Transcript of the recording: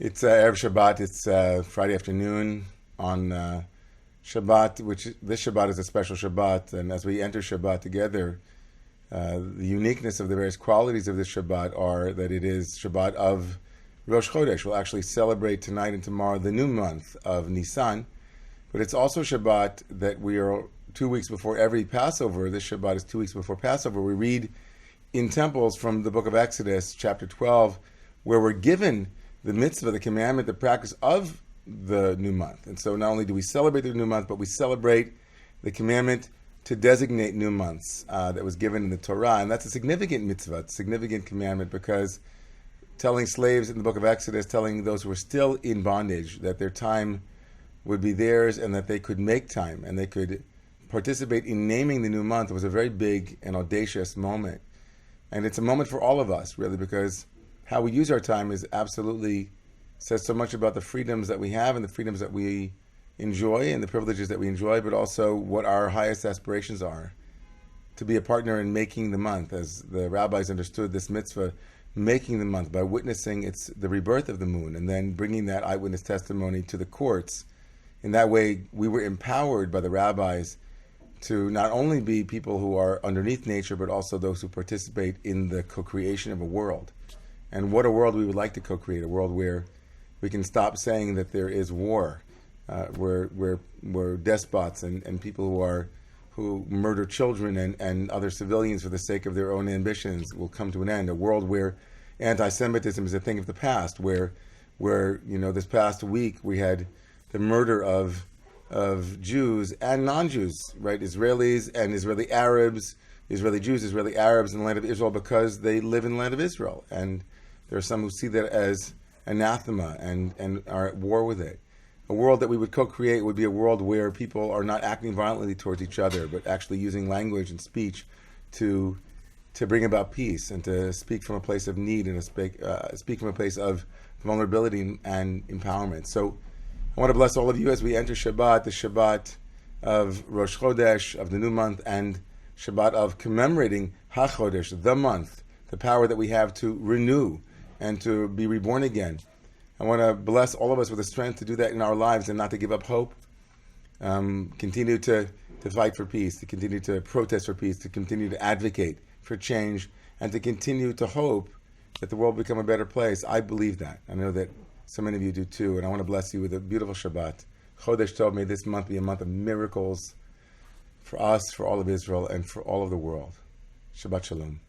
It's Erev Shabbat. It's Friday afternoon on Shabbat, which this Shabbat is a special Shabbat. And as we enter Shabbat together, the uniqueness of the various qualities of this Shabbat are that it is Shabbat of Rosh Chodesh. We'll actually celebrate tonight and tomorrow the new month of Nisan. But it's also Shabbat that we are 2 weeks before every Passover. This Shabbat is 2 weeks before Passover. We read in temples from the book of Exodus, chapter 12, where we're given the mitzvah, the commandment, the practice of the new month. And so not only do we celebrate the new month, but we celebrate the commandment to designate new months that was given in the Torah. And that's a significant mitzvah, a significant commandment, because telling slaves in the book of Exodus, telling those who are still in bondage that their time would be theirs and that they could make time and they could participate in naming the new month was a very big and audacious moment. And it's a moment for all of us, really, because how we use our time is absolutely says so much about the freedoms that we have and the freedoms that we enjoy and the privileges that we enjoy, but also what our highest aspirations are. To be a partner in making the month, as the rabbis understood this mitzvah, making the month by witnessing the rebirth of the moon and then bringing that eyewitness testimony to the courts. In that way, we were empowered by the rabbis to not only be people who are underneath nature, but also those who participate in the co-creation of a world. And what a world we would like to co-create, a world where we can stop saying that there is war, where despots and people who murder children and other civilians for the sake of their own ambitions will come to an end. A world where anti-Semitism is a thing of the past, where this past week we had the murder of Jews and non-Jews, right? Israelis and Israeli Arabs, Israeli Jews, Israeli Arabs in the land of Israel because they live in the land of Israel. And there are some who see that as anathema and are at war with it. A world that we would co-create would be a world where people are not acting violently towards each other, but actually using language and speech to bring about peace and to speak from a place of need and to speak from a place of vulnerability and empowerment. So I want to bless all of you as we enter Shabbat, the Shabbat of Rosh Chodesh, of the new month, and Shabbat of commemorating HaChodesh, the month, the power that we have to renew and to be reborn again. I want to bless all of us with the strength to do that in our lives and not to give up hope. Continue to fight for peace, to continue to protest for peace, to continue to advocate for change, and to continue to hope that the world will become a better place. I believe that. I know that so many of you do too, and I want to bless you with a beautiful Shabbat. Chodesh Tov, may this month be a month of miracles for us, for all of Israel, and for all of the world. Shabbat Shalom.